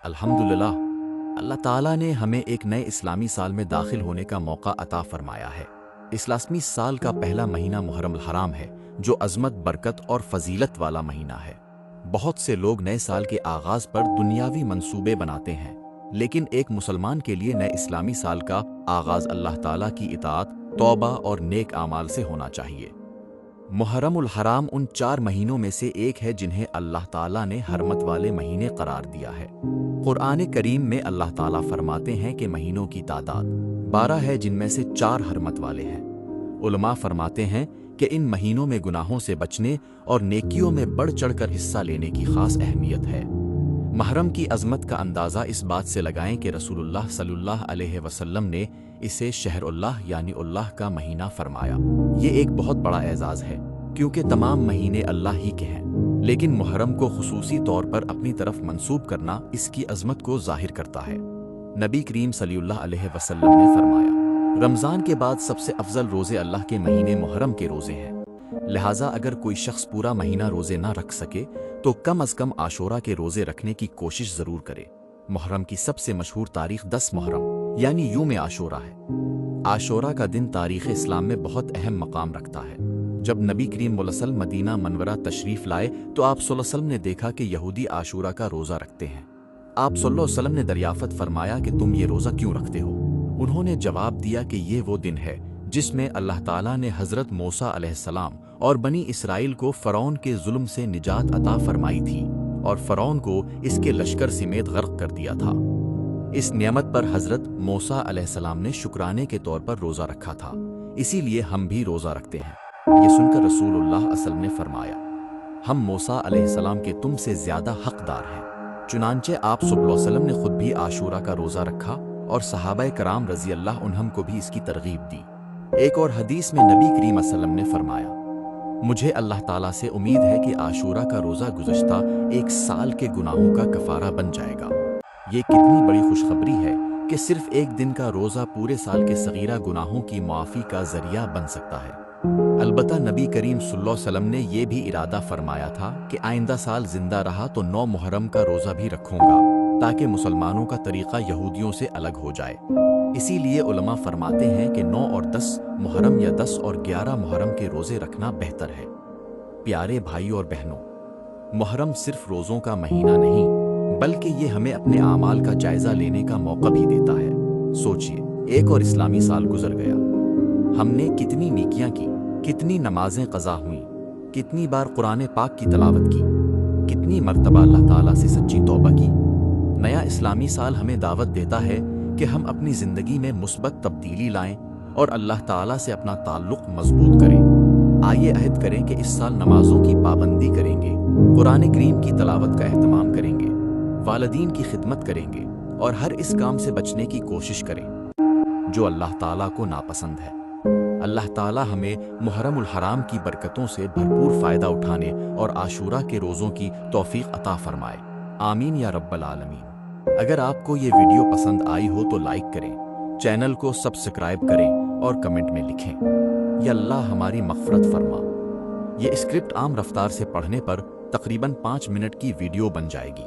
الحمدللہ، اللہ تعالیٰ نے ہمیں ایک نئے اسلامی سال میں داخل ہونے کا موقع عطا فرمایا ہے۔ اسلامی سال کا پہلا مہینہ محرم الحرام ہے، جو عظمت، برکت اور فضیلت والا مہینہ ہے۔ بہت سے لوگ نئے سال کے آغاز پر دنیاوی منصوبے بناتے ہیں، لیکن ایک مسلمان کے لیے نئے اسلامی سال کا آغاز اللہ تعالیٰ کی اطاعت، توبہ اور نیک اعمال سے ہونا چاہیے۔ محرم الحرام ان 4 مہینوں میں سے ایک ہے جنہیں اللہ تعالیٰ نے حرمت والے مہینے قرار دیا ہے۔ قرآن کریم میں اللہ تعالیٰ فرماتے ہیں کہ مہینوں کی تعداد 12 ہے، جن میں سے 4 حرمت والے ہیں۔ علماء فرماتے ہیں کہ ان مہینوں میں گناہوں سے بچنے اور نیکیوں میں بڑھ چڑھ کر حصہ لینے کی خاص اہمیت ہے۔ محرم کی عظمت کا اندازہ اس بات سے لگائیں کہ رسول اللہ صلی اللہ علیہ وسلم نے اسے شہر اللہ یعنی اللہ کا مہینہ فرمایا۔ یہ ایک بہت بڑا اعزاز ہے، کیونکہ تمام مہینے اللہ ہی کے ہیں، لیکن محرم کو خصوصی طور پر اپنی طرف منسوب کرنا اس کی عظمت کو ظاہر کرتا ہے۔ نبی کریم صلی اللہ علیہ وسلم نے فرمایا، رمضان کے بعد سب سے افضل روزے اللہ کے مہینے محرم کے روزے ہیں، لہٰذا اگر کوئی شخص پورا مہینہ روزے نہ رکھ سکے تو کم از کم عاشورہ کے روزے رکھنے کی کوشش ضرور کرے۔ محرم کی سب سے مشہور تاریخ 10 محرم یعنی یوم عاشورہ ہے۔ عاشورہ کا دن تاریخ اسلام میں بہت اہم مقام رکھتا ہے۔ جب نبی کریم صلی اللہ علیہ وسلم مدینہ منورہ تشریف لائے تو آپ صلی اللہ علیہ وسلم نے دیکھا کہ یہودی عاشورہ کا روزہ رکھتے ہیں۔ آپ صلی اللہ علیہ وسلم نے دریافت فرمایا کہ تم یہ روزہ کیوں رکھتے ہو؟ انہوں نے جواب دیا کہ یہ وہ دن ہے جس میں اللہ تعالیٰ نے حضرت موسیٰ علیہ السلام اور بنی اسرائیل کو فرعون کے ظلم سے نجات عطا فرمائی تھی اور فرعون کو اس کے لشکر سمیت غرق کر دیا تھا۔ اس نعمت پر حضرت موسیٰ علیہ السلام نے شکرانے کے طور پر روزہ رکھا تھا، اسی لیے ہم بھی روزہ رکھتے ہیں۔ یہ سن کر رسول اللہ صلی اللہ علیہ وسلم نے فرمایا، ہم موسیٰ علیہ السلام کے تم سے زیادہ حقدار ہیں۔ چنانچہ آپ صلی اللہ علیہ وسلم نے خود بھی عاشورہ کا روزہ رکھا اور صحابہ کرام رضی اللہ عنہم کو بھی اس کی ترغیب دی۔ ایک اور حدیث میں نبی کریم صلی اللہ علیہ وسلم نے فرمایا، مجھے اللہ تعالیٰ سے امید ہے کہ عاشورہ کا روزہ گزشتہ 1 سال کے گناہوں کا کفارہ بن جائے گا۔ یہ کتنی بڑی خوشخبری ہے کہ صرف ایک دن کا روزہ پورے سال کے صغیرہ گناہوں کی معافی کا ذریعہ بن سکتا ہے۔ البتہ نبی کریم صلی اللہ علیہ وسلم نے یہ بھی ارادہ فرمایا تھا کہ آئندہ سال زندہ رہا تو 9 محرم کا روزہ بھی رکھوں گا، تاکہ مسلمانوں کا طریقہ یہودیوں سے الگ ہو جائے۔ اسی لیے علماء فرماتے ہیں کہ 9 اور 10 محرم یا 10 اور 11 محرم کے روزے رکھنا بہتر ہے۔ پیارے بھائیوں اور بہنوں، محرم صرف روزوں کا مہینہ نہیں، بلکہ یہ ہمیں اپنے اعمال کا جائزہ لینے کا موقع بھی دیتا ہے۔ سوچئے، ایک اور اسلامی سال گزر گیا، ہم نے کتنی نیکیاں کی، کتنی نمازیں قضا ہوئیں، کتنی بار قرآن پاک کی تلاوت کی، کتنی مرتبہ اللہ تعالیٰ سے سچی توبہ کی۔ نیا اسلامی سال ہمیں دعوت دیتا ہے کہ ہم اپنی زندگی میں مثبت تبدیلی لائیں اور اللہ تعالیٰ سے اپنا تعلق مضبوط کریں۔ آئیے عہد کریں کہ اس سال نمازوں کی پابندی کریں گے، قرآن کریم کی تلاوت کا اہتمام کریں گے، والدین کی خدمت کریں گے اور ہر اس کام سے بچنے کی کوشش کریں جو اللہ تعالیٰ کو ناپسند ہے۔ اللہ تعالیٰ ہمیں محرم الحرام کی برکتوں سے بھرپور فائدہ اٹھانے اور عاشورہ کے روزوں کی توفیق عطا فرمائے۔ آمین یا رب العالمین۔ اگر آپ کو یہ ویڈیو پسند آئی ہو تو لائک کریں، چینل کو سبسکرائب کریں اور کمنٹ میں لکھیں، یا اللہ ہماری مغفرت فرما۔ یہ اسکرپٹ عام رفتار سے پڑھنے پر تقریباً 5 منٹ کی ویڈیو بن جائے گی۔